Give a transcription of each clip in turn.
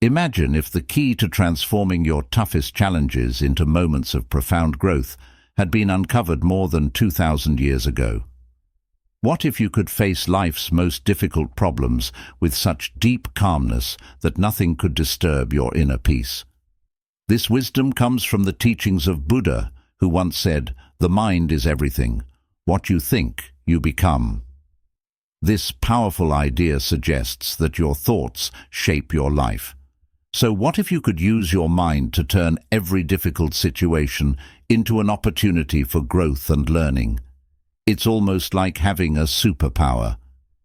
Imagine if the key to transforming your toughest challenges into moments of profound growth had been uncovered more than 2,000 years ago. What if you could face life's most difficult problems with such deep calmness that nothing could disturb your inner peace? This wisdom comes from the teachings of Buddha, who once said, "The mind is everything. What you think, you become." This powerful idea suggests that your thoughts shape your life. So what if you could use your mind to turn every difficult situation into an opportunity for growth and learning? It's almost like having a superpower.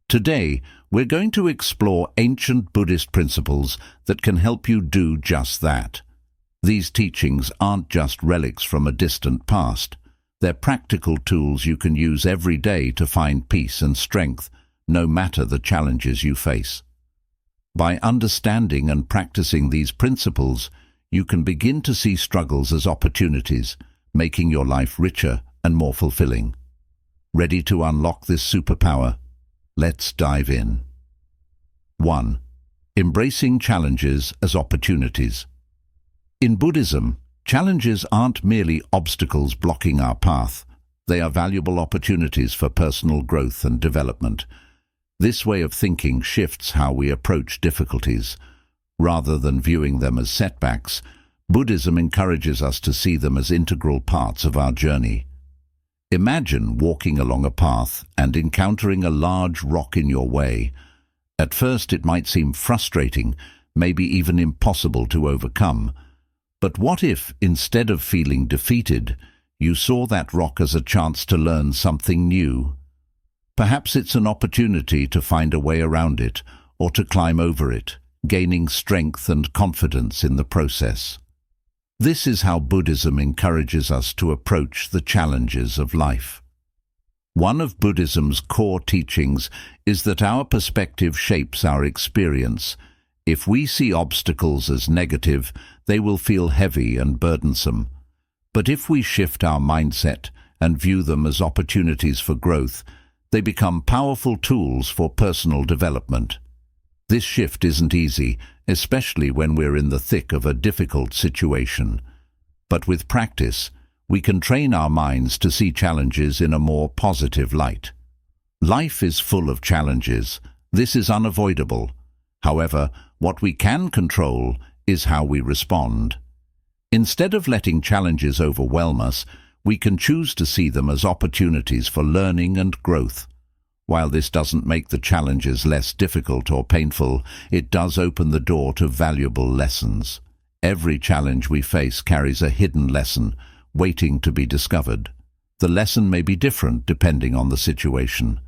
Today, we're going to explore ancient Buddhist principles that can help you do just that. These teachings aren't just relics from a distant past. They're practical tools you can use every day to find peace and strength, no matter the challenges you face. By understanding and practicing these principles, you can begin to see struggles as opportunities, making your life richer and more fulfilling. Ready to unlock this superpower? Let's dive in. 1. Embracing challenges as opportunities. In Buddhism, challenges aren't merely obstacles blocking our path. They are valuable opportunities for personal growth and development. This way of thinking shifts how we approach difficulties. Rather than viewing them as setbacks, Buddhism encourages us to see them as integral parts of our journey. Imagine walking along a path and encountering a large rock in your way. At first it might seem frustrating, maybe even impossible to overcome. But what if, instead of feeling defeated, you saw that rock as a chance to learn something new? Perhaps it's an opportunity to find a way around it or to climb over it, gaining strength and confidence in the process. This is how Buddhism encourages us to approach the challenges of life. One of Buddhism's core teachings is that our perspective shapes our experience. If we see obstacles as negative, they will feel heavy and burdensome. But if we shift our mindset and view them as opportunities for growth, they become powerful tools for personal development. This shift isn't easy, especially when we're in the thick of a difficult situation. But with practice, we can train our minds to see challenges in a more positive light. Life is full of challenges. This is unavoidable. However, what we can control is how we respond. Instead of letting challenges overwhelm us, we can choose to see them as opportunities for learning and growth. While this doesn't make the challenges less difficult or painful, it does open the door to valuable lessons. Every challenge we face carries a hidden lesson, waiting to be discovered. The lesson may be different depending on the situation.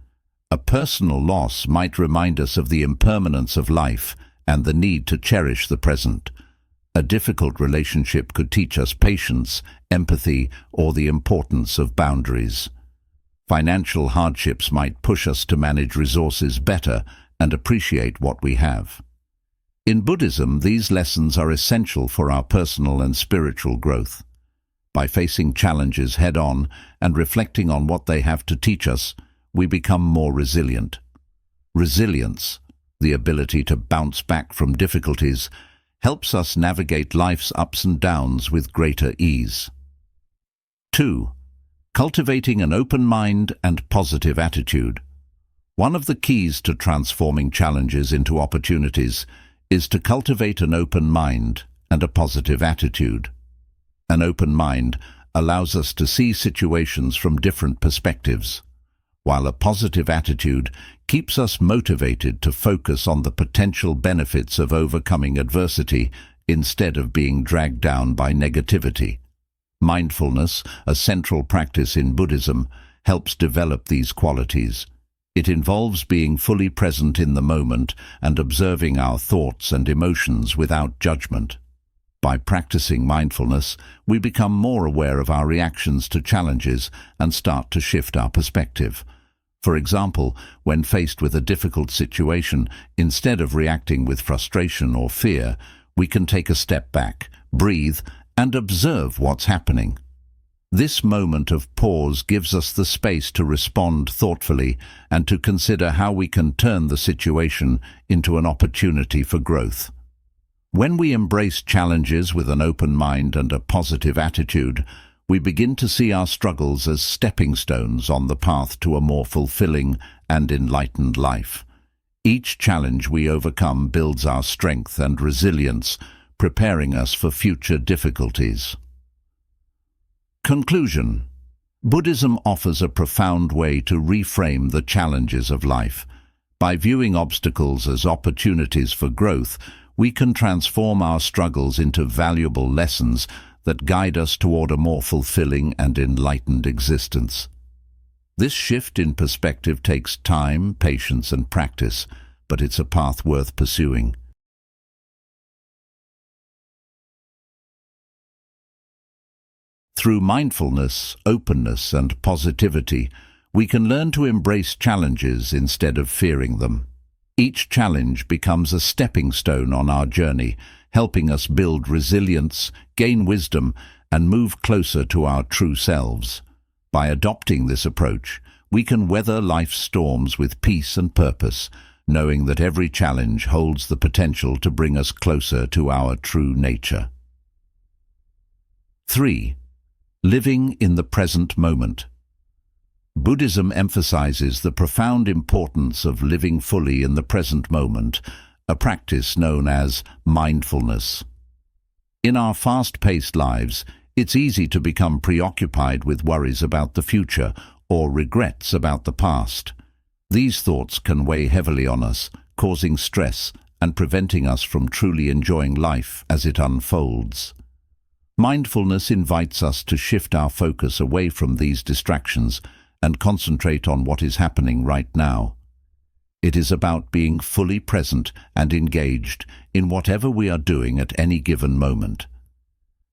A personal loss might remind us of the impermanence of life and the need to cherish the present. A difficult relationship could teach us patience, empathy, or the importance of boundaries. Financial hardships might push us to manage resources better and appreciate what we have. In Buddhism, these lessons are essential for our personal and spiritual growth. By facing challenges head-on and reflecting on what they have to teach us, we become more resilient. Resilience, the ability to bounce back from difficulties, helps us navigate life's ups and downs with greater ease. 2. Cultivating an open mind and positive attitude. One of the keys to transforming challenges into opportunities is to cultivate an open mind and a positive attitude. An open mind allows us to see situations from different perspectives, while a positive attitude keeps us motivated to focus on the potential benefits of overcoming adversity instead of being dragged down by negativity. Mindfulness, a central practice in Buddhism, helps develop these qualities. It involves being fully present in the moment and observing our thoughts and emotions without judgment. By practicing mindfulness, we become more aware of our reactions to challenges and start to shift our perspective. For example, when faced with a difficult situation, instead of reacting with frustration or fear, we can take a step back, breathe, and observe what's happening. This moment of pause gives us the space to respond thoughtfully and to consider how we can turn the situation into an opportunity for growth. When we embrace challenges with an open mind and a positive attitude, we begin to see our struggles as stepping stones on the path to a more fulfilling and enlightened life. Each challenge we overcome builds our strength and resilience, preparing us for future difficulties. Conclusion. Buddhism offers a profound way to reframe the challenges of life. By viewing obstacles as opportunities for growth, we can transform our struggles into valuable lessons that guide us toward a more fulfilling and enlightened existence. This shift in perspective takes time, patience, and practice, but it's a path worth pursuing. Through mindfulness, openness, and positivity, we can learn to embrace challenges instead of fearing them. Each challenge becomes a stepping stone on our journey, helping us build resilience, gain wisdom, and move closer to our true selves. By adopting this approach, we can weather life's storms with peace and purpose, knowing that every challenge holds the potential to bring us closer to our true nature. 3. Living in the present moment. Buddhism emphasizes the profound importance of living fully in the present moment, a practice known as mindfulness. In our fast-paced lives, it's easy to become preoccupied with worries about the future or regrets about the past. These thoughts can weigh heavily on us, causing stress and preventing us from truly enjoying life as it unfolds. Mindfulness invites us to shift our focus away from these distractions and concentrate on what is happening right now. It is about being fully present and engaged in whatever we are doing at any given moment.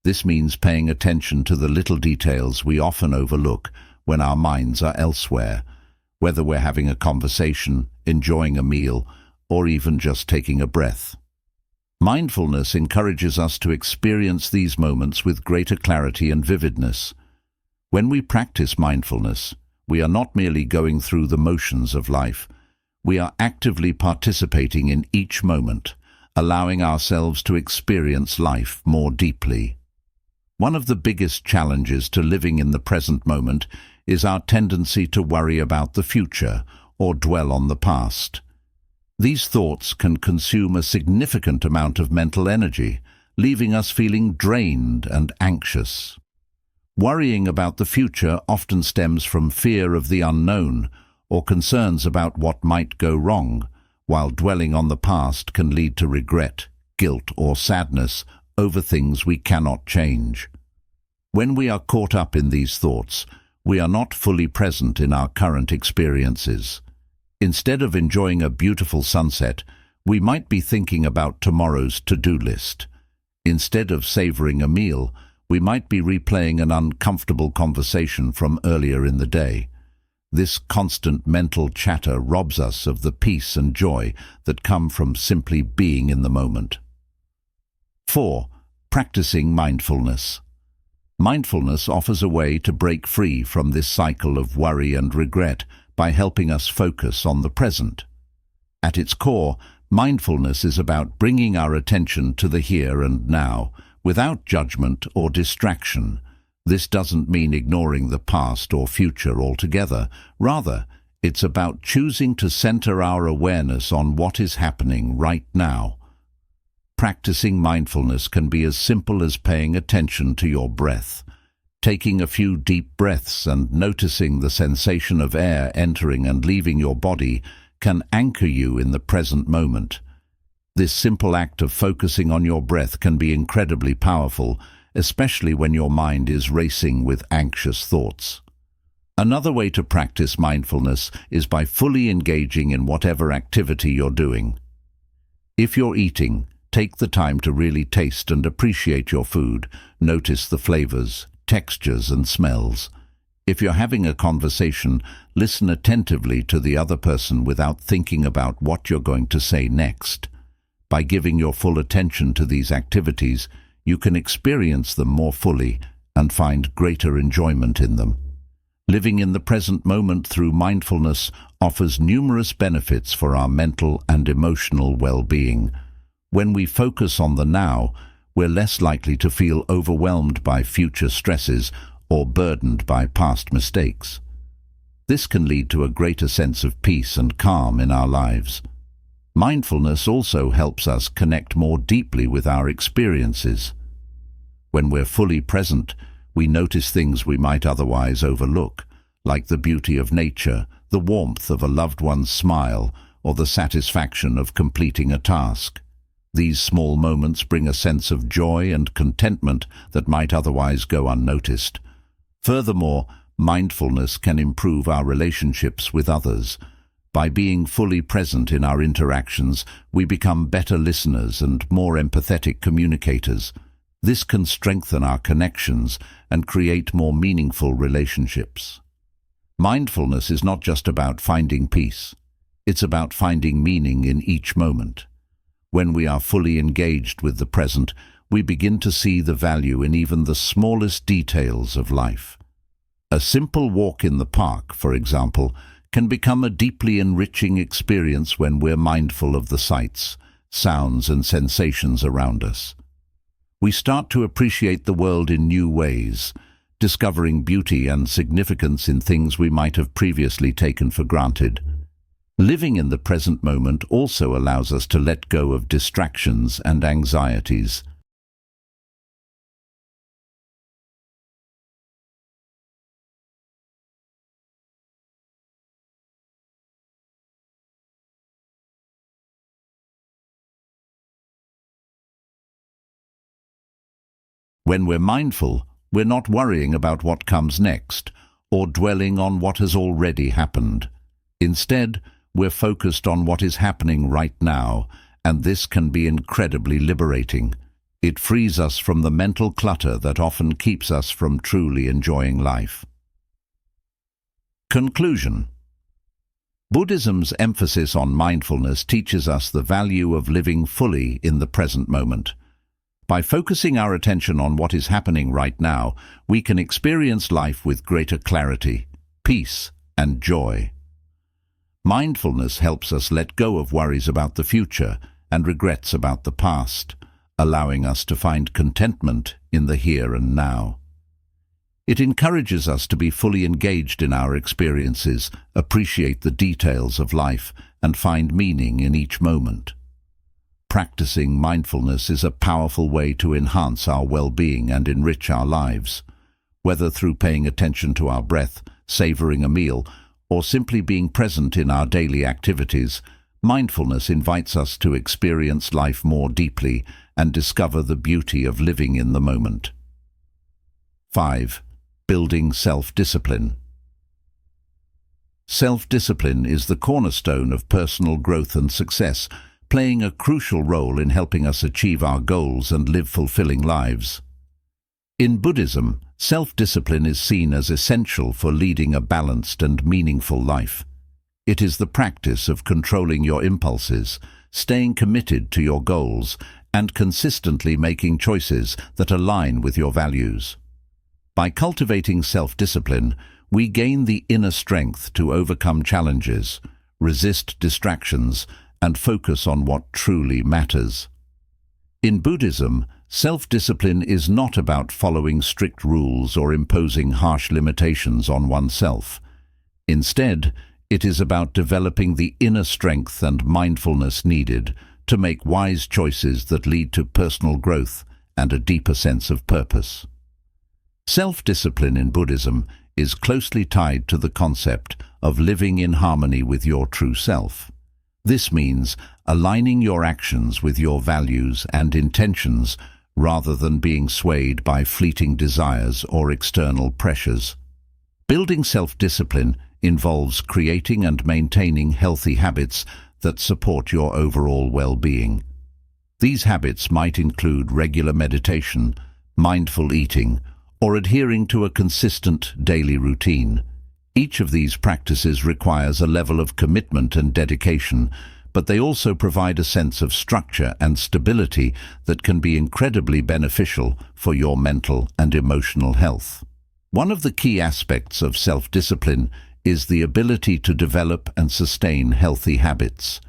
This means paying attention to the little details we often overlook when our minds are elsewhere, whether we're having a conversation, enjoying a meal, or even just taking a breath. Mindfulness encourages us to experience these moments with greater clarity and vividness. When we practice mindfulness, we are not merely going through the motions of life. We are actively participating in each moment, allowing ourselves to experience life more deeply. One of the biggest challenges to living in the present moment is our tendency to worry about the future or dwell on the past. These thoughts can consume a significant amount of mental energy, leaving us feeling drained and anxious. Worrying about the future often stems from fear of the unknown or concerns about what might go wrong, while dwelling on the past can lead to regret, guilt, or sadness over things we cannot change. When we are caught up in these thoughts, we are not fully present in our current experiences. Instead of enjoying a beautiful sunset, we might be thinking about tomorrow's to-do list. Instead of savoring a meal, we might be replaying an uncomfortable conversation from earlier in the day. This constant mental chatter robs us of the peace and joy that come from simply being in the moment. 4. Practicing mindfulness. Mindfulness offers a way to break free from this cycle of worry and regret by helping us focus on the present. At its core, mindfulness is about bringing our attention to the here and now, without judgment or distraction. This doesn't mean ignoring the past or future altogether. Rather, it's about choosing to center our awareness on what is happening right now. Practicing mindfulness can be as simple as paying attention to your breath. Taking a few deep breaths and noticing the sensation of air entering and leaving your body can anchor you in the present moment. This simple act of focusing on your breath can be incredibly powerful, especially when your mind is racing with anxious thoughts. Another way to practice mindfulness is by fully engaging in whatever activity you're doing. If you're eating, take the time to really taste and appreciate your food. Notice the flavors, textures, and smells. If you're having a conversation, listen attentively to the other person without thinking about what you're going to say next. By giving your full attention to these activities, you can experience them more fully and find greater enjoyment in them. Living in the present moment through mindfulness offers numerous benefits for our mental and emotional well-being. When we focus on the now, we're less likely to feel overwhelmed by future stresses or burdened by past mistakes. This can lead to a greater sense of peace and calm in our lives. Mindfulness also helps us connect more deeply with our experiences. When we're fully present, we notice things we might otherwise overlook, like the beauty of nature, the warmth of a loved one's smile, or the satisfaction of completing a task. These small moments bring a sense of joy and contentment that might otherwise go unnoticed. Furthermore, mindfulness can improve our relationships with others. By being fully present in our interactions, we become better listeners and more empathetic communicators. This can strengthen our connections and create more meaningful relationships. Mindfulness is not just about finding peace. It's about finding meaning in each moment. When we are fully engaged with the present, we begin to see the value in even the smallest details of life. A simple walk in the park, for example, can become a deeply enriching experience when we're mindful of the sights, sounds, and sensations around us. We start to appreciate the world in new ways, discovering beauty and significance in things we might have previously taken for granted. Living in the present moment also allows us to let go of distractions and anxieties. When we're mindful, we're not worrying about what comes next or dwelling on what has already happened. Instead, we're focused on what is happening right now, and this can be incredibly liberating. It frees us from the mental clutter that often keeps us from truly enjoying life. Conclusion. Buddhism's emphasis on mindfulness teaches us the value of living fully in the present moment. By focusing our attention on what is happening right now, we can experience life with greater clarity, peace, and joy. Mindfulness helps us let go of worries about the future and regrets about the past, allowing us to find contentment in the here and now. It encourages us to be fully engaged in our experiences, appreciate the details of life, and find meaning in each moment. Practicing mindfulness is a powerful way to enhance our well-being and enrich our lives. Whether through paying attention to our breath, savoring a meal, or simply being present in our daily activities, mindfulness invites us to experience life more deeply and discover the beauty of living in the moment. 5. Building self-discipline. Self-discipline is the cornerstone of personal growth and success, playing a crucial role in helping us achieve our goals and live fulfilling lives. In Buddhism, self-discipline is seen as essential for leading a balanced and meaningful life. It is the practice of controlling your impulses, staying committed to your goals, and consistently making choices that align with your values. By cultivating self-discipline, we gain the inner strength to overcome challenges, resist distractions, and focus on what truly matters. In Buddhism, self-discipline is not about following strict rules or imposing harsh limitations on oneself. Instead, it is about developing the inner strength and mindfulness needed to make wise choices that lead to personal growth and a deeper sense of purpose. Self-discipline in Buddhism is closely tied to the concept of living in harmony with your true self. This means aligning your actions with your values and intentions rather than being swayed by fleeting desires or external pressures. Building self-discipline involves creating and maintaining healthy habits that support your overall well-being. These habits might include regular meditation, mindful eating, or adhering to a consistent daily routine. Each of these practices requires a level of commitment and dedication, but they also provide a sense of structure and stability that can be incredibly beneficial for your mental and emotional health. One of the key aspects of self-discipline is the ability to develop and sustain healthy habits.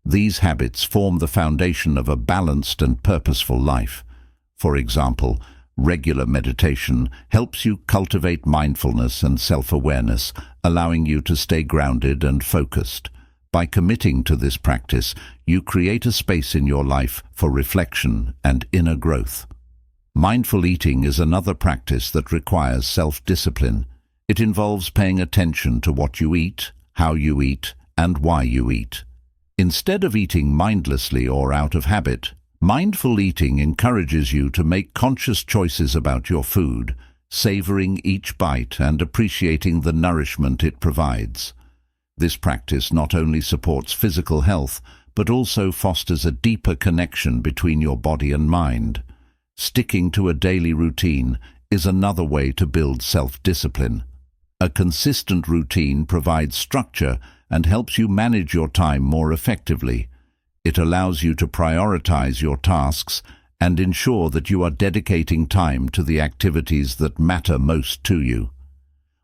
These habits form the foundation of a balanced and purposeful life. For example, regular meditation helps you cultivate mindfulness and self-awareness, allowing you to stay grounded and focused. By committing to this practice, you create a space in your life for reflection and inner growth. Mindful eating is another practice that requires self-discipline. It involves paying attention to what you eat, how you eat, and why you eat. Instead of eating mindlessly or out of habit, mindful eating encourages you to make conscious choices about your food, savoring each bite and appreciating the nourishment it provides. This practice not only supports physical health, but also fosters a deeper connection between your body and mind. Sticking to a daily routine is another way to build self-discipline. A consistent routine provides structure and helps you manage your time more effectively. It allows you to prioritize your tasks and ensure that you are dedicating time to the activities that matter most to you.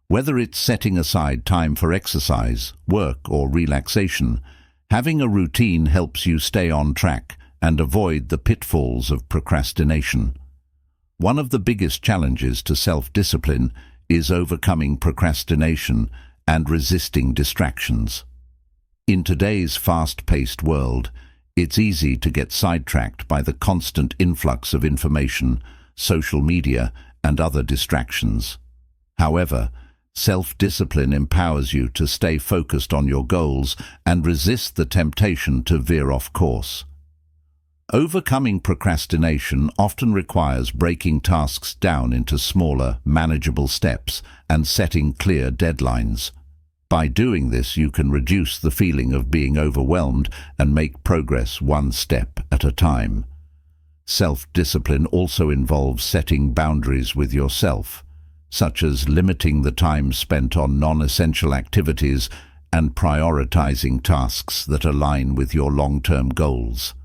Whether it's setting aside time for exercise, work, or relaxation, having a routine helps you stay on track and avoid the pitfalls of procrastination. One of the biggest challenges to self-discipline is overcoming procrastination and resisting distractions. In today's fast-paced world, it's easy to get sidetracked by the constant influx of information, social media, and other distractions. However, self-discipline empowers you to stay focused on your goals and resist the temptation to veer off course. Overcoming procrastination often requires breaking tasks down into smaller, manageable steps and setting clear deadlines. By doing this, you can reduce the feeling of being overwhelmed and make progress one step at a time. Self-discipline also involves setting boundaries with yourself, such as limiting the time spent on non-essential activities and prioritizing tasks that align with your long-term goals.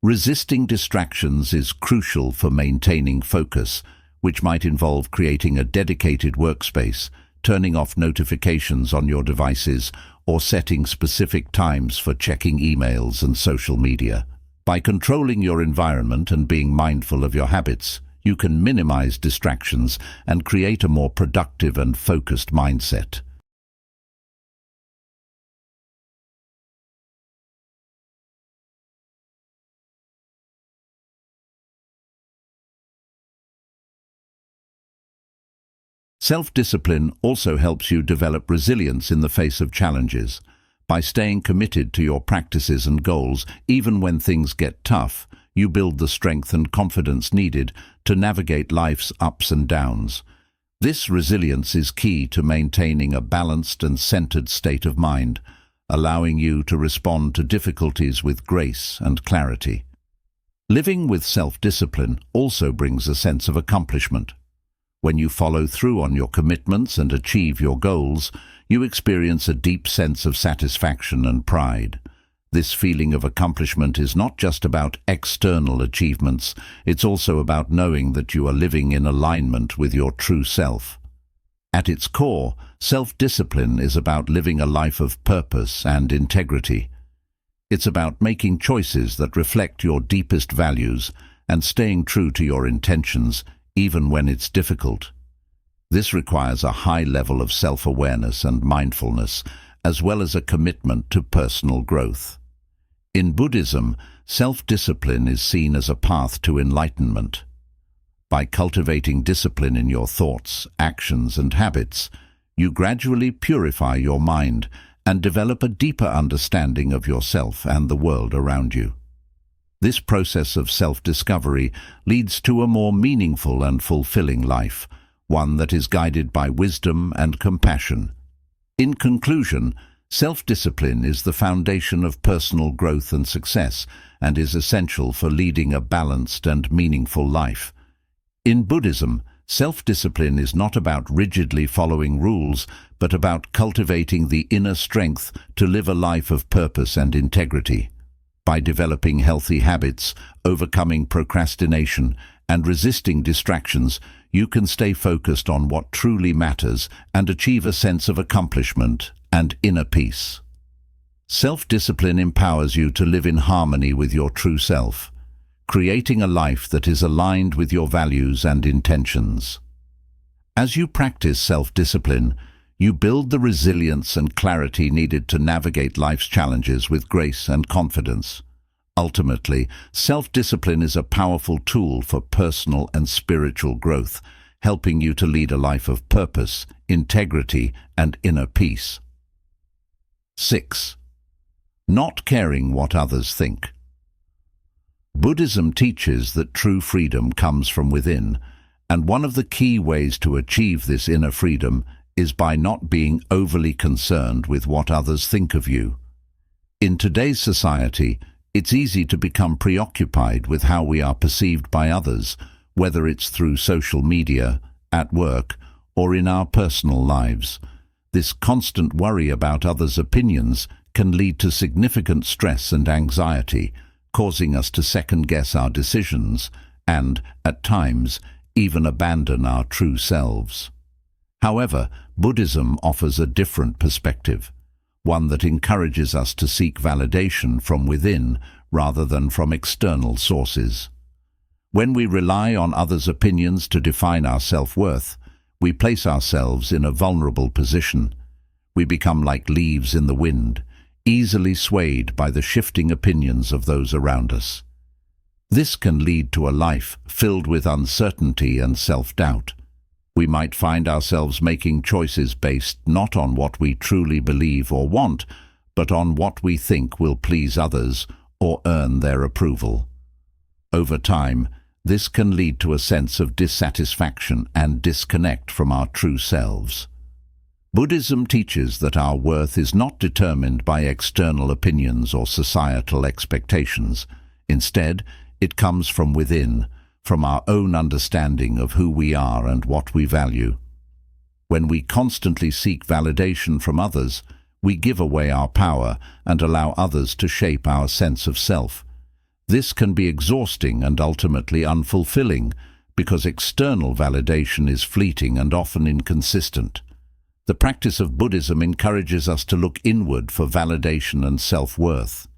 Resisting distractions is crucial for maintaining focus, which might involve creating a dedicated workspace, turning off notifications on your devices, or setting specific times for checking emails and social media. By controlling your environment and being mindful of your habits, you can minimize distractions and create a more productive and focused mindset. Self-discipline also helps you develop resilience in the face of challenges. By staying committed to your practices and goals, even when things get tough, you build the strength and confidence needed to navigate life's ups and downs. This resilience is key to maintaining a balanced and centered state of mind, allowing you to respond to difficulties with grace and clarity. Living with self-discipline also brings a sense of accomplishment. When you follow through on your commitments and achieve your goals, you experience a deep sense of satisfaction and pride. This feeling of accomplishment is not just about external achievements, it's also about knowing that you are living in alignment with your true self. At its core, self-discipline is about living a life of purpose and integrity. It's about making choices that reflect your deepest values and staying true to your intentions, even when it's difficult. This requires a high level of self-awareness and mindfulness, as well as a commitment to personal growth. In Buddhism, self-discipline is seen as a path to enlightenment. By cultivating discipline in your thoughts, actions, and habits, you gradually purify your mind and develop a deeper understanding of yourself and the world around you. This process of self-discovery leads to a more meaningful and fulfilling life, one that is guided by wisdom and compassion. In conclusion, self-discipline is the foundation of personal growth and success and is essential for leading a balanced and meaningful life. In Buddhism, self-discipline is not about rigidly following rules, but about cultivating the inner strength to live a life of purpose and integrity. By developing healthy habits, overcoming procrastination, and resisting distractions, you can stay focused on what truly matters and achieve a sense of accomplishment and inner peace. Self-discipline empowers you to live in harmony with your true self, creating a life that is aligned with your values and intentions. As you practice self-discipline, you build the resilience and clarity needed to navigate life's challenges with grace and confidence. Ultimately, self-discipline is a powerful tool for personal and spiritual growth, helping you to lead a life of purpose, integrity, and inner peace. 6. Not caring what others think. Buddhism teaches that true freedom comes from within, and one of the key ways to achieve this inner freedom is by not being overly concerned with what others think of you. In today's society, it's easy to become preoccupied with how we are perceived by others, whether it's through social media, at work, or in our personal lives. This constant worry about others' opinions can lead to significant stress and anxiety, causing us to second-guess our decisions and, at times, even abandon our true selves. However, Buddhism offers a different perspective, one that encourages us to seek validation from within rather than from external sources. When we rely on others' opinions to define our self-worth, we place ourselves in a vulnerable position. We become like leaves in the wind, easily swayed by the shifting opinions of those around us. This can lead to a life filled with uncertainty and self-doubt. We might find ourselves making choices based not on what we truly believe or want, but on what we think will please others or earn their approval. Over time, this can lead to a sense of dissatisfaction and disconnect from our true selves. Buddhism teaches that our worth is not determined by external opinions or societal expectations. Instead, it comes from within, from our own understanding of who we are and what we value. When we constantly seek validation from others, we give away our power and allow others to shape our sense of self. This can be exhausting and ultimately unfulfilling because external validation is fleeting and often inconsistent. The practice of Buddhism encourages us to look inward for validation and self-worth.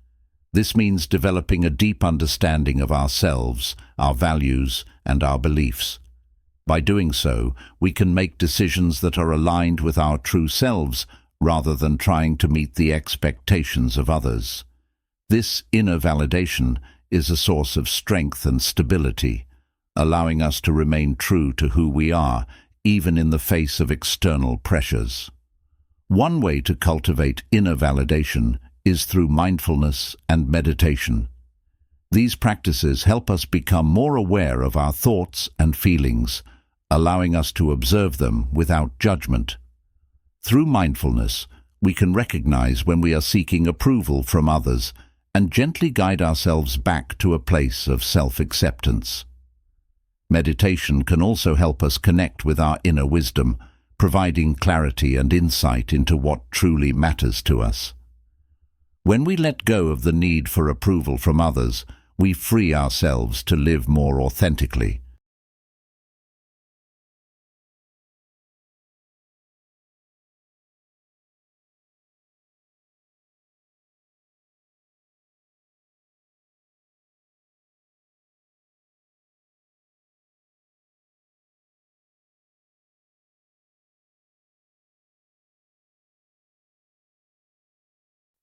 This means developing a deep understanding of ourselves, our values, and our beliefs. By doing so, we can make decisions that are aligned with our true selves rather than trying to meet the expectations of others. This inner validation is a source of strength and stability, allowing us to remain true to who we are, even in the face of external pressures. One way to cultivate inner validation is through mindfulness and meditation. These practices help us become more aware of our thoughts and feelings, allowing us to observe them without judgment. Through mindfulness, we can recognize when we are seeking approval from others and gently guide ourselves back to a place of self-acceptance. Meditation can also help us connect with our inner wisdom, providing clarity and insight into what truly matters to us. When we let go of the need for approval from others, we free ourselves to live more authentically.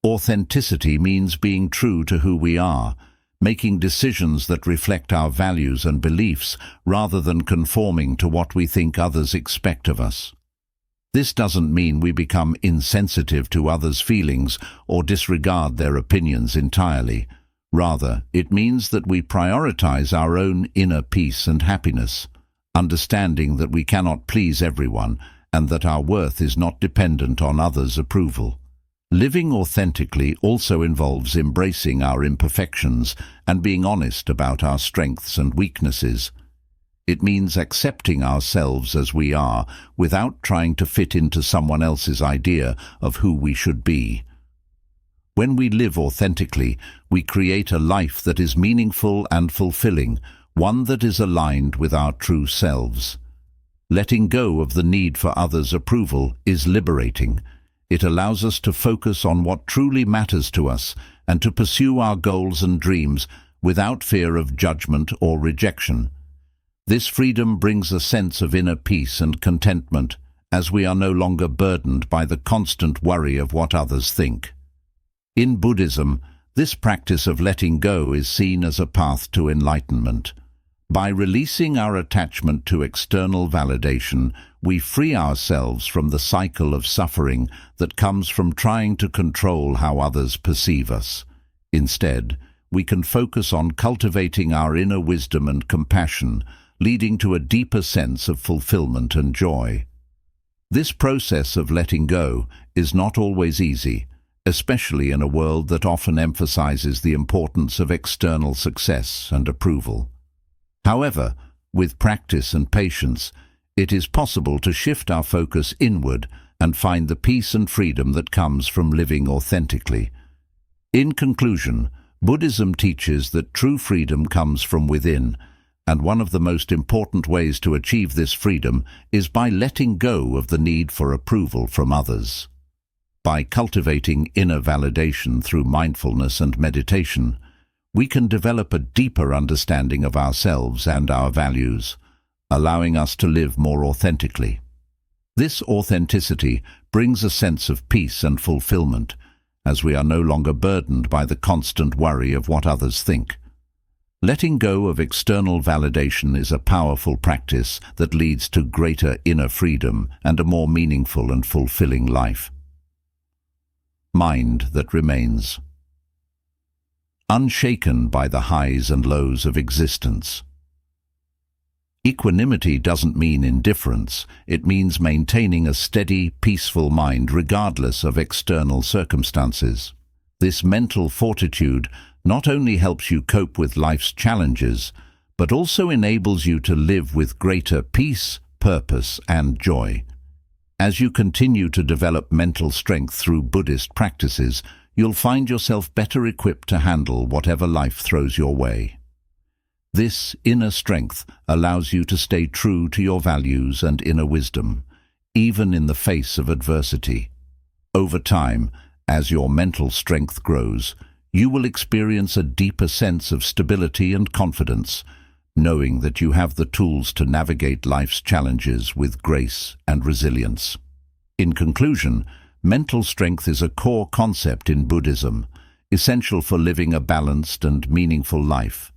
Authenticity means being true to who we are, making decisions that reflect our values and beliefs rather than conforming to what we think others expect of us. This doesn't mean we become insensitive to others' feelings or disregard their opinions entirely. Rather, it means that we prioritize our own inner peace and happiness, understanding that we cannot please everyone and that our worth is not dependent on others' approval. Living authentically also involves embracing our imperfections and being honest about our strengths and weaknesses. It means accepting ourselves as we are without trying to fit into someone else's idea of who we should be. When we live authentically, we create a life that is meaningful and fulfilling, one that is aligned with our true selves. Letting go of the need for others' approval is liberating. It allows us to focus on what truly matters to us and to pursue our goals and dreams without fear of judgment or rejection. This freedom brings a sense of inner peace and contentment, as we are no longer burdened by the constant worry of what others think. In Buddhism, this practice of letting go is seen as a path to enlightenment. By releasing our attachment to external validation, we free ourselves from the cycle of suffering that comes from trying to control how others perceive us. Instead, we can focus on cultivating our inner wisdom and compassion, leading to a deeper sense of fulfillment and joy. This process of letting go is not always easy, especially in a world that often emphasizes the importance of external success and approval. However, with practice and patience, it is possible to shift our focus inward and find the peace and freedom that comes from living authentically. In conclusion, Buddhism teaches that true freedom comes from within, and one of the most important ways to achieve this freedom is by letting go of the need for approval from others. By cultivating inner validation through mindfulness and meditation, we can develop a deeper understanding of ourselves and our values, allowing us to live more authentically. This authenticity brings a sense of peace and fulfillment, as we are no longer burdened by the constant worry of what others think. Letting go of external validation is a powerful practice that leads to greater inner freedom and a more meaningful and fulfilling life. Mind that remains. Unshaken by the highs and lows of existence. Equanimity doesn't mean indifference, it means maintaining a steady, peaceful mind regardless of external circumstances. This mental fortitude not only helps you cope with life's challenges, but also enables you to live with greater peace, purpose, and joy. As you continue to develop mental strength through Buddhist practices, you'll find yourself better equipped to handle whatever life throws your way. This inner strength allows you to stay true to your values and inner wisdom, even in the face of adversity. Over time, as your mental strength grows, you will experience a deeper sense of stability and confidence, knowing that you have the tools to navigate life's challenges with grace and resilience. In conclusion, mental strength is a core concept in Buddhism, essential for living a balanced and meaningful life.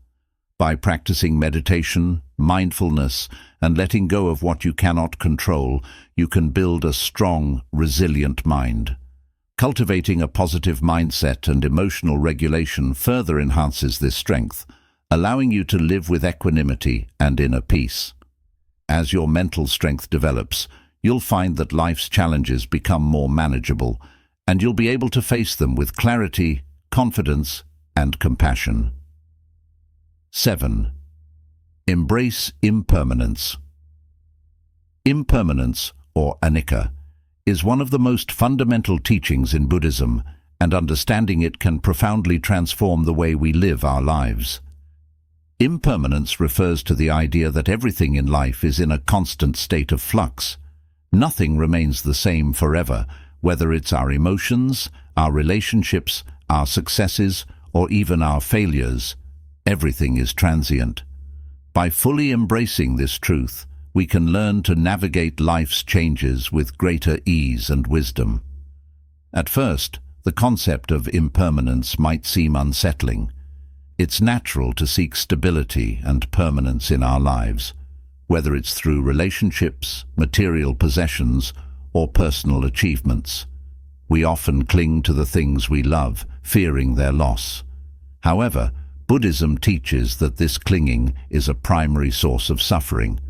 By practicing meditation, mindfulness, and letting go of what you cannot control, you can build a strong, resilient mind. Cultivating a positive mindset and emotional regulation further enhances this strength, allowing you to live with equanimity and inner peace. As your mental strength develops, you'll find that life's challenges become more manageable, and you'll be able to face them with clarity, confidence, and compassion. 7. Embrace impermanence. Impermanence, or anicca, is one of the most fundamental teachings in Buddhism, and understanding it can profoundly transform the way we live our lives. Impermanence refers to the idea that everything in life is in a constant state of flux. Nothing remains the same forever, whether it's our emotions, our relationships, our successes, or even our failures. Everything is transient. By fully embracing this truth, we can learn to navigate life's changes with greater ease and wisdom. At first, the concept of impermanence might seem unsettling. It's natural to seek stability and permanence in our lives, whether it's through relationships, material possessions, or personal achievements. We often cling to the things we love, fearing their loss. However, Buddhism teaches that this clinging is a primary source of suffering.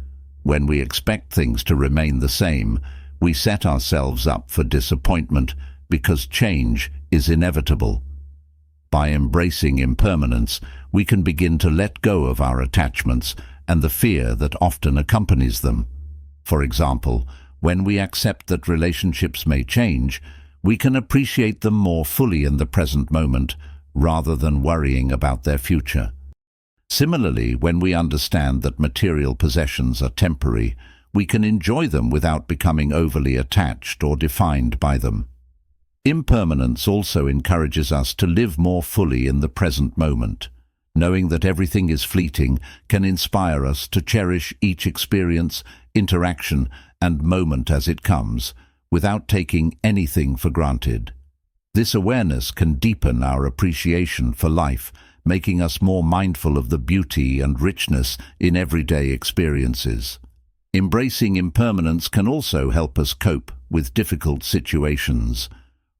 When we expect things to remain the same, we set ourselves up for disappointment because change is inevitable. By embracing impermanence, we can begin to let go of our attachments and the fear that often accompanies them. For example, when we accept that relationships may change, we can appreciate them more fully in the present moment, rather than worrying about their future. Similarly, when we understand that material possessions are temporary, we can enjoy them without becoming overly attached or defined by them. Impermanence also encourages us to live more fully in the present moment. Knowing that everything is fleeting can inspire us to cherish each experience, interaction, and moment as it comes, without taking anything for granted. This awareness can deepen our appreciation for life, making us more mindful of the beauty and richness in everyday experiences. Embracing impermanence can also help us cope with difficult situations.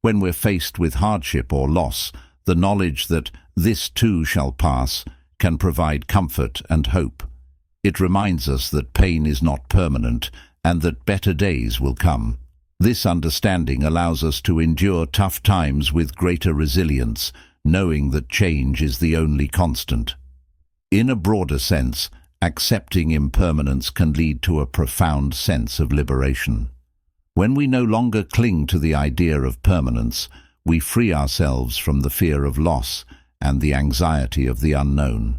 When we're faced with hardship or loss, the knowledge that this too shall pass can provide comfort and hope. It reminds us that pain is not permanent and that better days will come. This understanding allows us to endure tough times with greater resilience, knowing that change is the only constant. In a broader sense, accepting impermanence can lead to a profound sense of liberation. When we no longer cling to the idea of permanence, we free ourselves from the fear of loss and the anxiety of the unknown.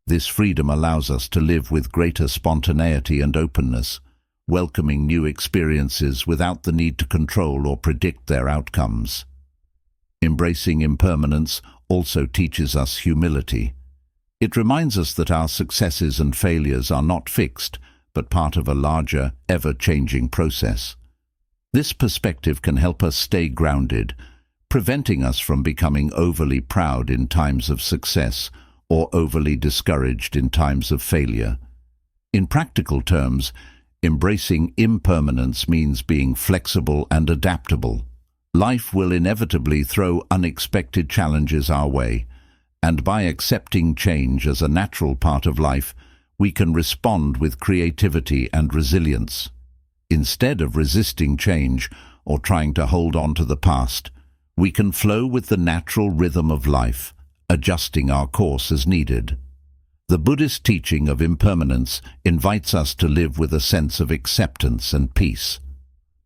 This freedom allows us to live with greater spontaneity and openness, welcoming new experiences without the need to control or predict their outcomes. Embracing impermanence also teaches us humility. It reminds us that our successes and failures are not fixed, but part of a larger, ever-changing process. This perspective can help us stay grounded, preventing us from becoming overly proud in times of success or overly discouraged in times of failure. In practical terms, embracing impermanence means being flexible and adaptable. Life will inevitably throw unexpected challenges our way, and by accepting change as a natural part of life, we can respond with creativity and resilience. Instead of resisting change or trying to hold on to the past, we can flow with the natural rhythm of life, adjusting our course as needed. The Buddhist teaching of impermanence invites us to live with a sense of acceptance and peace.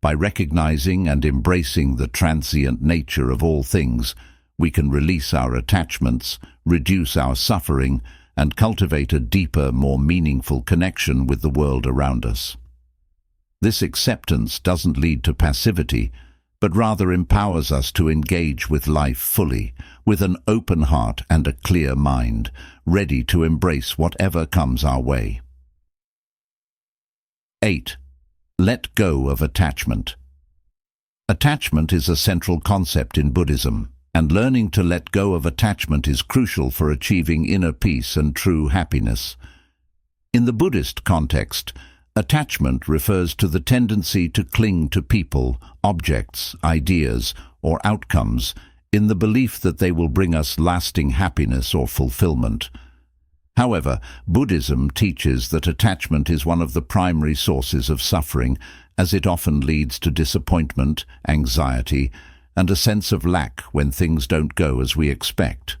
By recognizing and embracing the transient nature of all things, we can release our attachments, reduce our suffering, and cultivate a deeper, more meaningful connection with the world around us. This acceptance doesn't lead to passivity, but rather empowers us to engage with life fully, with an open heart and a clear mind, ready to embrace whatever comes our way. 8. Let go of attachment. Attachment is a central concept in Buddhism, and learning to let go of attachment is crucial for achieving inner peace and true happiness. In the Buddhist context, attachment refers to the tendency to cling to people, objects, ideas, or outcomes in the belief that they will bring us lasting happiness or fulfillment. However, Buddhism teaches that attachment is one of the primary sources of suffering, as it often leads to disappointment, anxiety, and a sense of lack when things don't go as we expect.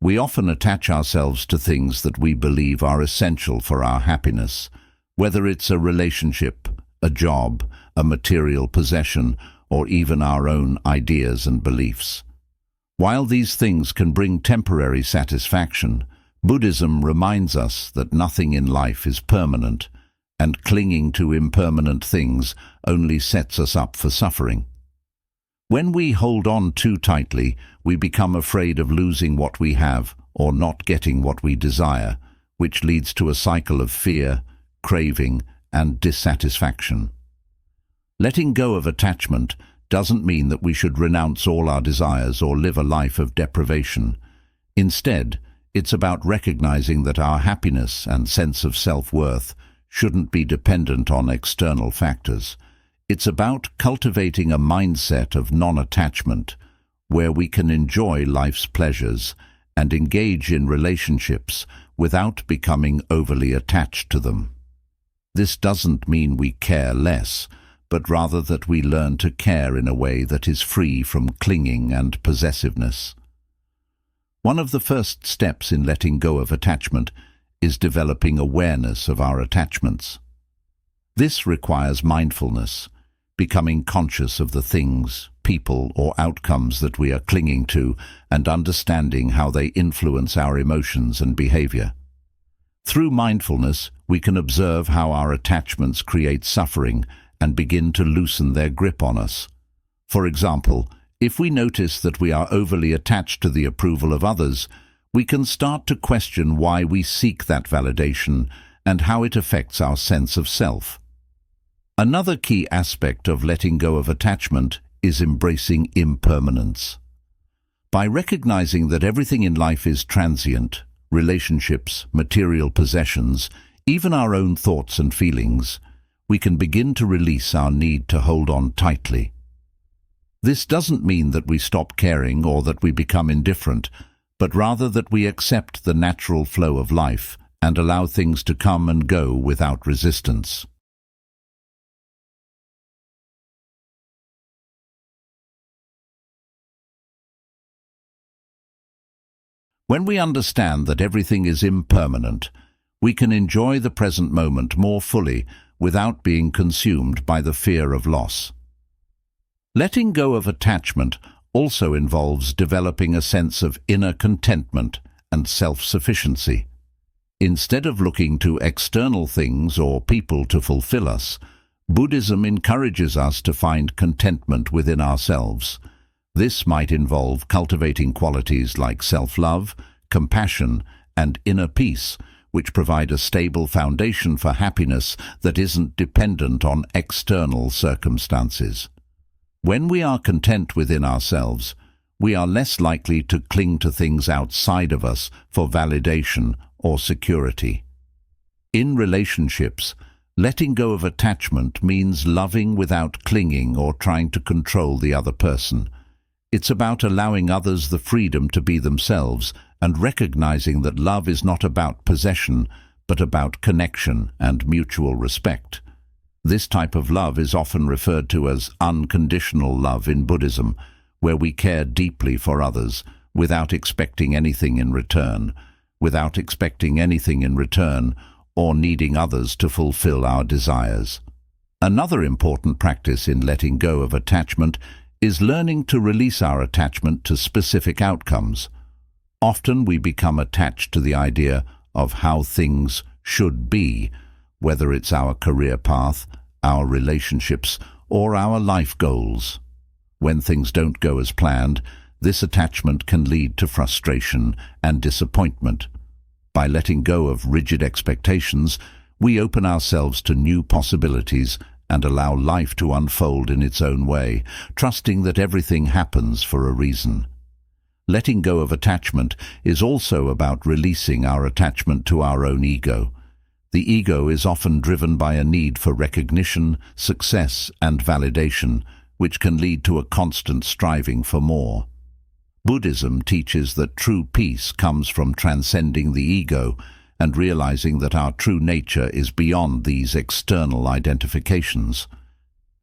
We often attach ourselves to things that we believe are essential for our happiness, whether it's a relationship, a job, a material possession, or even our own ideas and beliefs. While these things can bring temporary satisfaction, Buddhism reminds us that nothing in life is permanent, and clinging to impermanent things only sets us up for suffering. When we hold on too tightly, we become afraid of losing what we have or not getting what we desire, which leads to a cycle of fear, craving, and dissatisfaction. Letting go of attachment doesn't mean that we should renounce all our desires or live a life of deprivation. Instead, it's about recognizing that our happiness and sense of self-worth shouldn't be dependent on external factors. It's about cultivating a mindset of non-attachment, where we can enjoy life's pleasures and engage in relationships without becoming overly attached to them. This doesn't mean we care less, but rather that we learn to care in a way that is free from clinging and possessiveness. One of the first steps in letting go of attachment is developing awareness of our attachments. This requires mindfulness, becoming conscious of the things, people, or outcomes that we are clinging to, and understanding how they influence our emotions and behavior. Through mindfulness, we can observe how our attachments create suffering and begin to loosen their grip on us. For example, If we notice that we are overly attached to the approval of others, we can start to question why we seek that validation and how it affects our sense of self. Another key aspect of letting go of attachment is embracing impermanence. By recognizing that everything in life is transient, relationships, material possessions, even our own thoughts and feelings, we can begin to release our need to hold on tightly. This doesn't mean that we stop caring or that we become indifferent, but rather that we accept the natural flow of life and allow things to come and go without resistance. When we understand that everything is impermanent, we can enjoy the present moment more fully without being consumed by the fear of loss. Letting go of attachment also involves developing a sense of inner contentment and self-sufficiency. Instead of looking to external things or people to fulfill us, Buddhism encourages us to find contentment within ourselves. This might involve cultivating qualities like self-love, compassion, and inner peace, which provide a stable foundation for happiness that isn't dependent on external circumstances. When we are content within ourselves, we are less likely to cling to things outside of us for validation or security. In relationships, letting go of attachment means loving without clinging or trying to control the other person. It's about allowing others the freedom to be themselves and recognizing that love is not about possession, but about connection and mutual respect. This type of love is often referred to as unconditional love in Buddhism, where we care deeply for others without expecting anything in return, or needing others to fulfill our desires. Another important practice in letting go of attachment is learning to release our attachment to specific outcomes. Often we become attached to the idea of how things should be, whether it's our career path, our relationships, or our life goals. When things don't go as planned, this attachment can lead to frustration and disappointment. By letting go of rigid expectations, we open ourselves to new possibilities and allow life to unfold in its own way, trusting that everything happens for a reason. Letting go of attachment is also about releasing our attachment to our own ego. The ego is often driven by a need for recognition, success, and validation, which can lead to a constant striving for more. Buddhism teaches that true peace comes from transcending the ego and realizing that our true nature is beyond these external identifications.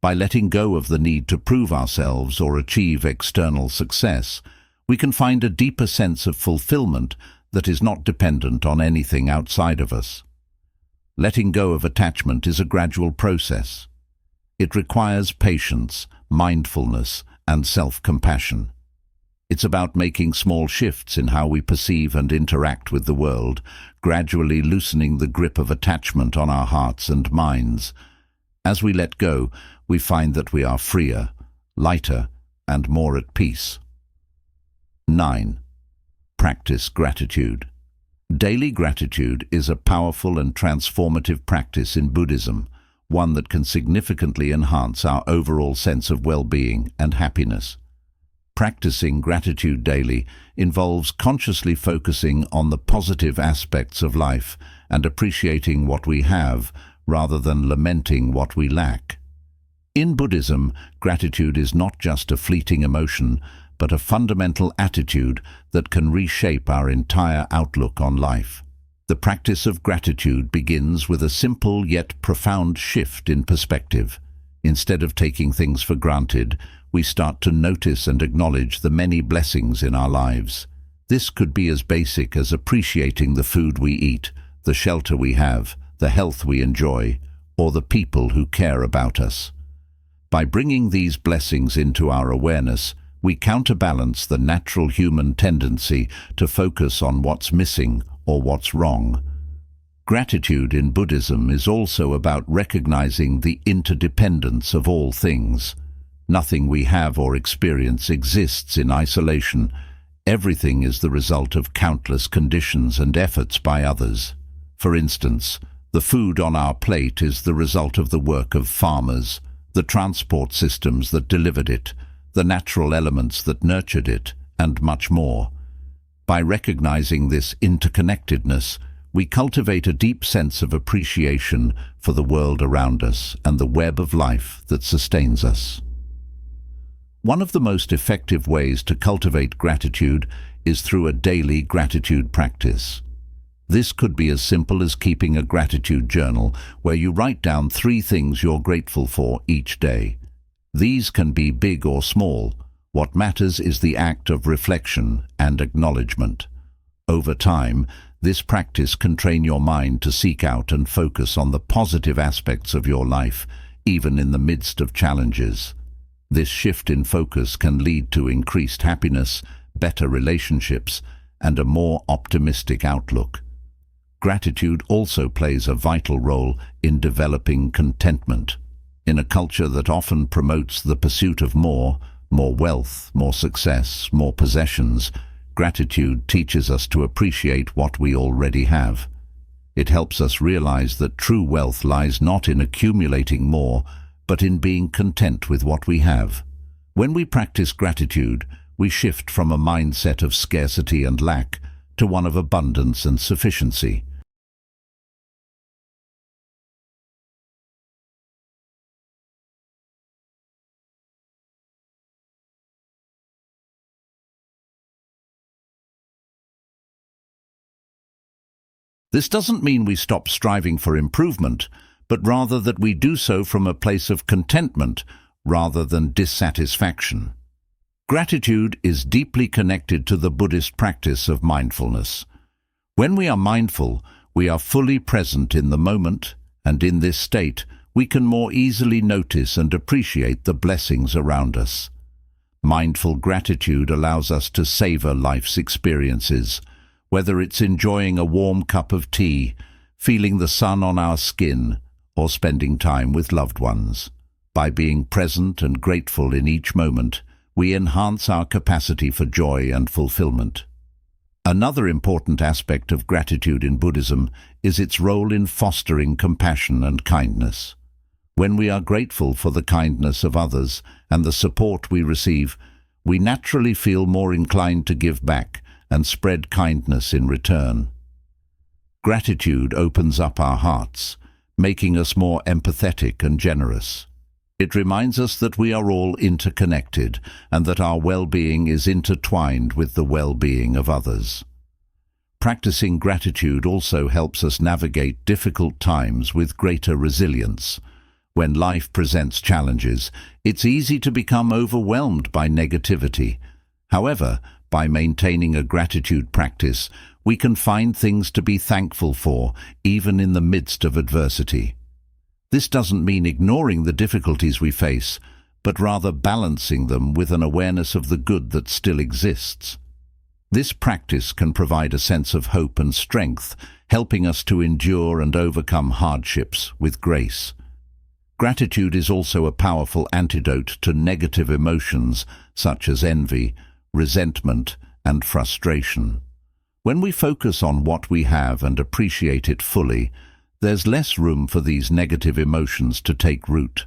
By letting go of the need to prove ourselves or achieve external success, we can find a deeper sense of fulfillment that is not dependent on anything outside of us. Letting go of attachment is a gradual process. It requires patience, mindfulness, and self-compassion. It's about making small shifts in how we perceive and interact with the world, gradually loosening the grip of attachment on our hearts and minds. As we let go, we find that we are freer, lighter, and more at peace. 9. Practice gratitude. Daily gratitude is a powerful and transformative practice in Buddhism, one that can significantly enhance our overall sense of well-being and happiness. Practicing gratitude daily involves consciously focusing on the positive aspects of life and appreciating what we have rather than lamenting what we lack. In Buddhism, gratitude is not just a fleeting emotion, but a fundamental attitude that can reshape our entire outlook on life. The practice of gratitude begins with a simple yet profound shift in perspective. Instead of taking things for granted, we start to notice and acknowledge the many blessings in our lives. This could be as basic as appreciating the food we eat, the shelter we have, the health we enjoy, or the people who care about us. By bringing these blessings into our awareness, we counterbalance the natural human tendency to focus on what's missing or what's wrong. Gratitude in Buddhism is also about recognizing the interdependence of all things. Nothing we have or experience exists in isolation. Everything is the result of countless conditions and efforts by others. For instance, the food on our plate is the result of the work of farmers, the transport systems that delivered it, the natural elements that nurtured it, and much more. By recognizing this interconnectedness, we cultivate a deep sense of appreciation for the world around us and the web of life that sustains us. One of the most effective ways to cultivate gratitude is through a daily gratitude practice. This could be as simple as keeping a gratitude journal where you write down 3 things you're grateful for each day. These can be big or small. What matters is the act of reflection and acknowledgement. Over time, this practice can train your mind to seek out and focus on the positive aspects of your life, even in the midst of challenges. This shift in focus can lead to increased happiness, better relationships, and a more optimistic outlook. Gratitude also plays a vital role in developing contentment. In a culture that often promotes the pursuit of more wealth, more success, more possessions, gratitude teaches us to appreciate what we already have. It helps us realize that true wealth lies not in accumulating more, but in being content with what we have. When we practice gratitude, we shift from a mindset of scarcity and lack to one of abundance and sufficiency. This doesn't mean we stop striving for improvement, but rather that we do so from a place of contentment rather than dissatisfaction. Gratitude is deeply connected to the Buddhist practice of mindfulness. When we are mindful, we are fully present in the moment, and in this state, we can more easily notice and appreciate the blessings around us. Mindful gratitude allows us to savor life's experiences, whether it's enjoying a warm cup of tea, feeling the sun on our skin, or spending time with loved ones. By being present and grateful in each moment, we enhance our capacity for joy and fulfillment. Another important aspect of gratitude in Buddhism is its role in fostering compassion and kindness. When we are grateful for the kindness of others and the support we receive, we naturally feel more inclined to give back and spread kindness in return. Gratitude opens up our hearts, making us more empathetic and generous. It reminds us that we are all interconnected and that our well-being is intertwined with the well-being of others. Practicing gratitude also helps us navigate difficult times with greater resilience. When life presents challenges, it's easy to become overwhelmed by negativity. However, by maintaining a gratitude practice, we can find things to be thankful for, even in the midst of adversity. This doesn't mean ignoring the difficulties we face, but rather balancing them with an awareness of the good that still exists. This practice can provide a sense of hope and strength, helping us to endure and overcome hardships with grace. Gratitude is also a powerful antidote to negative emotions such as envy, resentment, and frustration. When we focus on what we have and appreciate it fully, there's less room for these negative emotions to take root.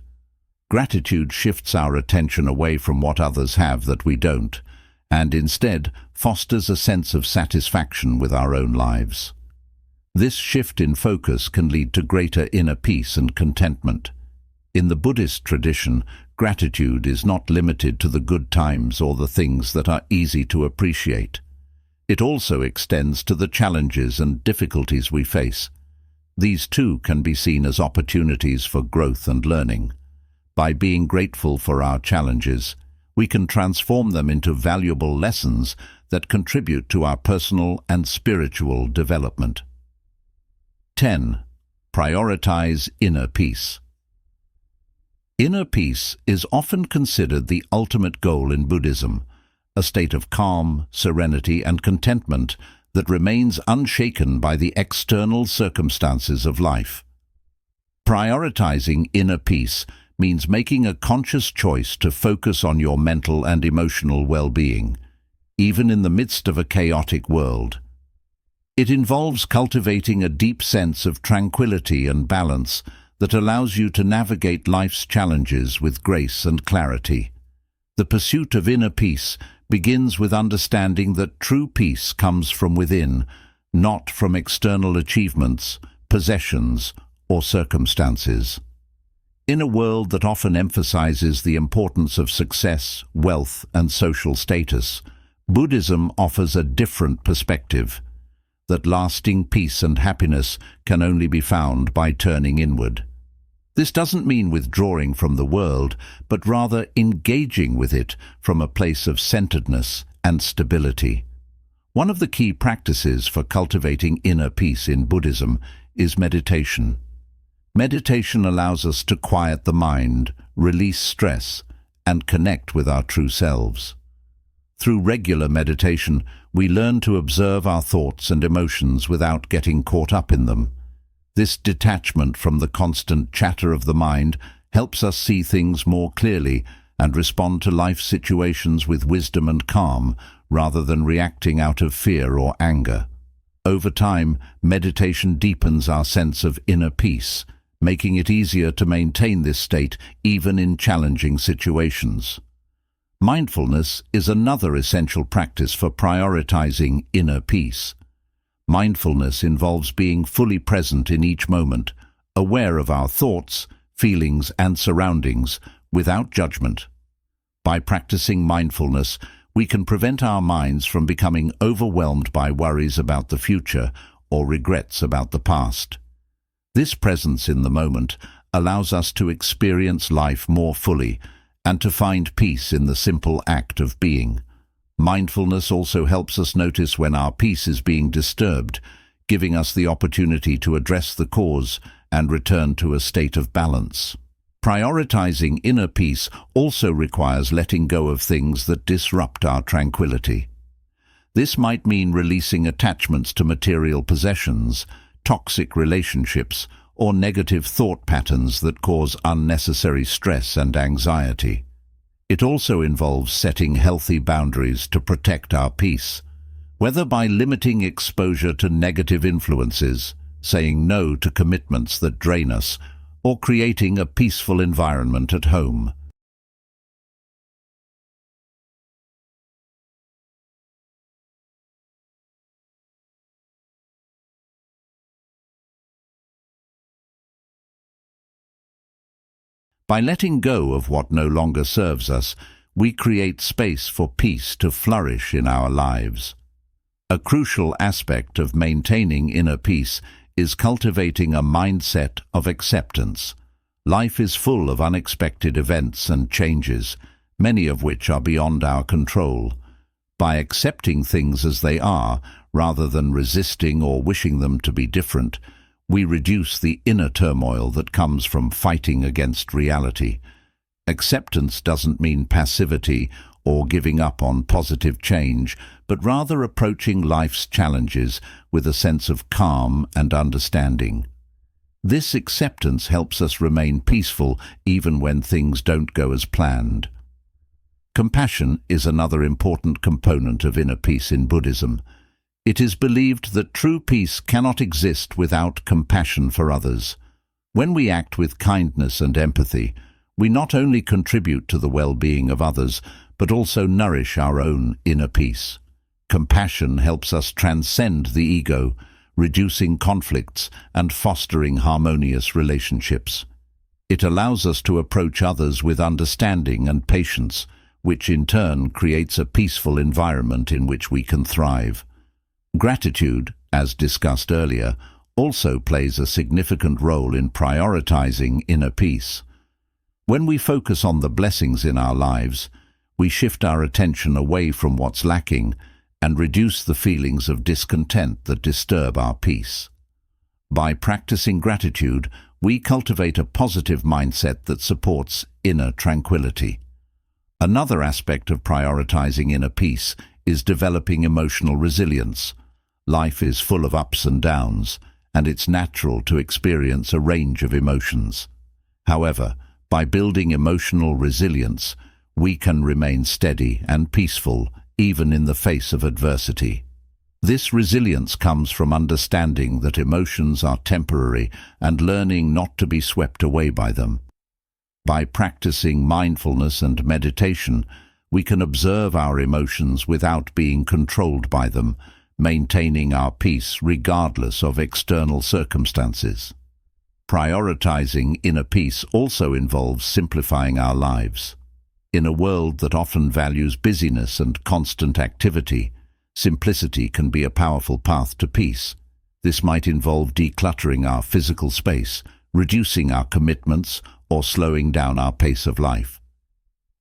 Gratitude shifts our attention away from what others have that we don't, and instead fosters a sense of satisfaction with our own lives. This shift in focus can lead to greater inner peace and contentment. In the Buddhist tradition, gratitude is not limited to the good times or the things that are easy to appreciate. It also extends to the challenges and difficulties we face. These too can be seen as opportunities for growth and learning. By being grateful for our challenges, we can transform them into valuable lessons that contribute to our personal and spiritual development. 10. Prioritize inner peace. Inner peace is often considered the ultimate goal in Buddhism, a state of calm, serenity, and contentment that remains unshaken by the external circumstances of life. Prioritizing inner peace means making a conscious choice to focus on your mental and emotional well-being, even in the midst of a chaotic world. It involves cultivating a deep sense of tranquility and balance that allows you to navigate life's challenges with grace and clarity. The pursuit of inner peace begins with understanding that true peace comes from within, not from external achievements, possessions, or circumstances. In a world that often emphasizes the importance of success, wealth, and social status, Buddhism offers a different perspective, that lasting peace and happiness can only be found by turning inward. This doesn't mean withdrawing from the world, but rather engaging with it from a place of centeredness and stability. One of the key practices for cultivating inner peace in Buddhism is meditation. Meditation allows us to quiet the mind, release stress, and connect with our true selves. Through regular meditation, we learn to observe our thoughts and emotions without getting caught up in them. This detachment from the constant chatter of the mind helps us see things more clearly and respond to life situations with wisdom and calm, rather than reacting out of fear or anger. Over time, meditation deepens our sense of inner peace, making it easier to maintain this state even in challenging situations. Mindfulness is another essential practice for prioritizing inner peace. Mindfulness involves being fully present in each moment, aware of our thoughts, feelings, and surroundings, without judgment. By practicing mindfulness, we can prevent our minds from becoming overwhelmed by worries about the future or regrets about the past. This presence in the moment allows us to experience life more fully and to find peace in the simple act of being. Mindfulness also helps us notice when our peace is being disturbed, giving us the opportunity to address the cause and return to a state of balance. Prioritizing inner peace also requires letting go of things that disrupt our tranquility. This might mean releasing attachments to material possessions, toxic relationships, or negative thought patterns that cause unnecessary stress and anxiety. It also involves setting healthy boundaries to protect our peace, whether by limiting exposure to negative influences, saying no to commitments that drain us, or creating a peaceful environment at home. By letting go of what no longer serves us, we create space for peace to flourish in our lives. A crucial aspect of maintaining inner peace is cultivating a mindset of acceptance. Life is full of unexpected events and changes, many of which are beyond our control. By accepting things as they are, rather than resisting or wishing them to be different, we reduce the inner turmoil that comes from fighting against reality. Acceptance doesn't mean passivity or giving up on positive change, but rather approaching life's challenges with a sense of calm and understanding. This acceptance helps us remain peaceful even when things don't go as planned. Compassion is another important component of inner peace in Buddhism. It is believed that true peace cannot exist without compassion for others. When we act with kindness and empathy, we not only contribute to the well-being of others, but also nourish our own inner peace. Compassion helps us transcend the ego, reducing conflicts and fostering harmonious relationships. It allows us to approach others with understanding and patience, which in turn creates a peaceful environment in which we can thrive. Gratitude, as discussed earlier, also plays a significant role in prioritizing inner peace. When we focus on the blessings in our lives, we shift our attention away from what's lacking and reduce the feelings of discontent that disturb our peace. By practicing gratitude, we cultivate a positive mindset that supports inner tranquility. Another aspect of prioritizing inner peace is developing emotional resilience. Life is full of ups and downs, and it's natural to experience a range of emotions. However, By building emotional resilience, we can remain steady and peaceful even in the face of adversity. This resilience comes from understanding that emotions are temporary and learning not to be swept away by them. By practicing mindfulness and meditation, we can observe our emotions without being controlled by them, maintaining our peace regardless of external circumstances. Prioritizing inner peace also involves simplifying our lives. In a world that often values busyness and constant activity, simplicity can be a powerful path to peace. This might involve decluttering our physical space, reducing our commitments, or slowing down our pace of life.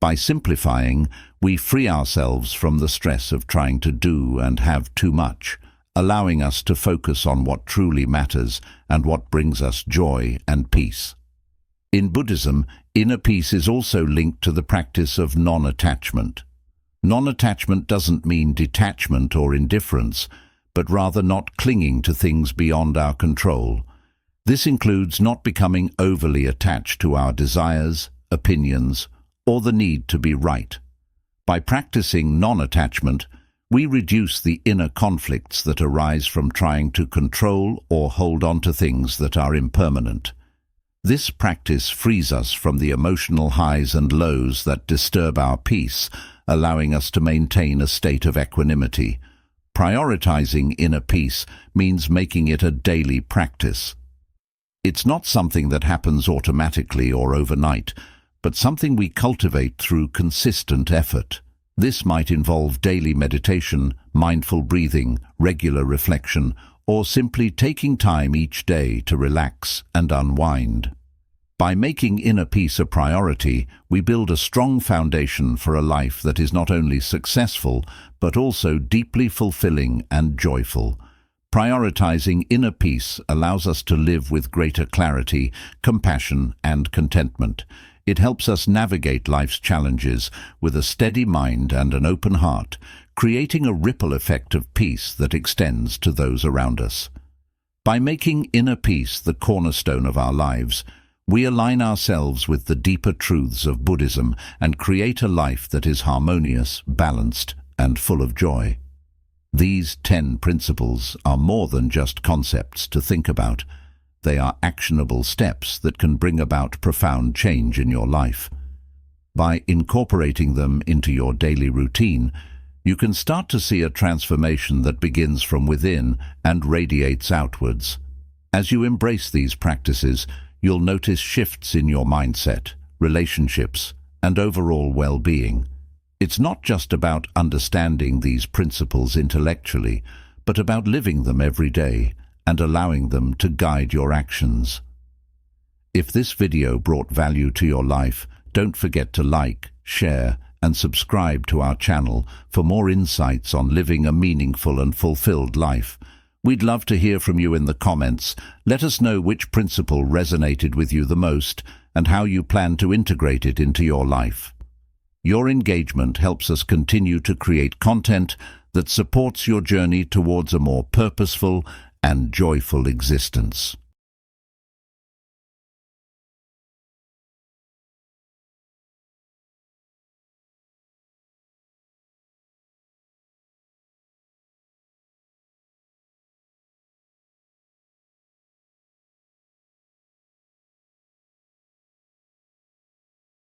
By simplifying, we free ourselves from the stress of trying to do and have too much, allowing us to focus on what truly matters and what brings us joy and peace. In Buddhism, inner peace is also linked to the practice of non-attachment. Non-attachment doesn't mean detachment or indifference, but rather not clinging to things beyond our control. This includes not becoming overly attached to our desires, opinions, or the need to be right. By practicing non-attachment, we reduce the inner conflicts that arise from trying to control or hold on to things that are impermanent. This practice frees us from the emotional highs and lows that disturb our peace, allowing us to maintain a state of equanimity. Prioritizing inner peace means making it a daily practice. It's not something that happens automatically or overnight, but something we cultivate through consistent effort. This might involve daily meditation, mindful breathing, regular reflection, or simply taking time each day to relax and unwind. By making inner peace a priority, we build a strong foundation for a life that is not only successful, but also deeply fulfilling and joyful. Prioritizing inner peace allows us to live with greater clarity, compassion, and contentment. It helps us navigate life's challenges with a steady mind and an open heart, creating a ripple effect of peace that extends to those around us. By making inner peace the cornerstone of our lives, we align ourselves with the deeper truths of Buddhism and create a life that is harmonious, balanced, and full of joy. These 10 principles are more than just concepts to think about. They are actionable steps that can bring about profound change in your life. By incorporating them into your daily routine, you can start to see a transformation that begins from within and radiates outwards. As you embrace these practices, you'll notice shifts in your mindset, relationships, and overall well-being. It's not just about understanding these principles intellectually, but about living them every day and allowing them to guide your actions. If this video brought value to your life, don't forget to like, share, and subscribe to our channel for more insights on living a meaningful and fulfilled life. We'd love to hear from you in the comments. Let us know which principle resonated with you the most and how you plan to integrate it into your life. Your engagement helps us continue to create content that supports your journey towards a more purposeful and joyful existence.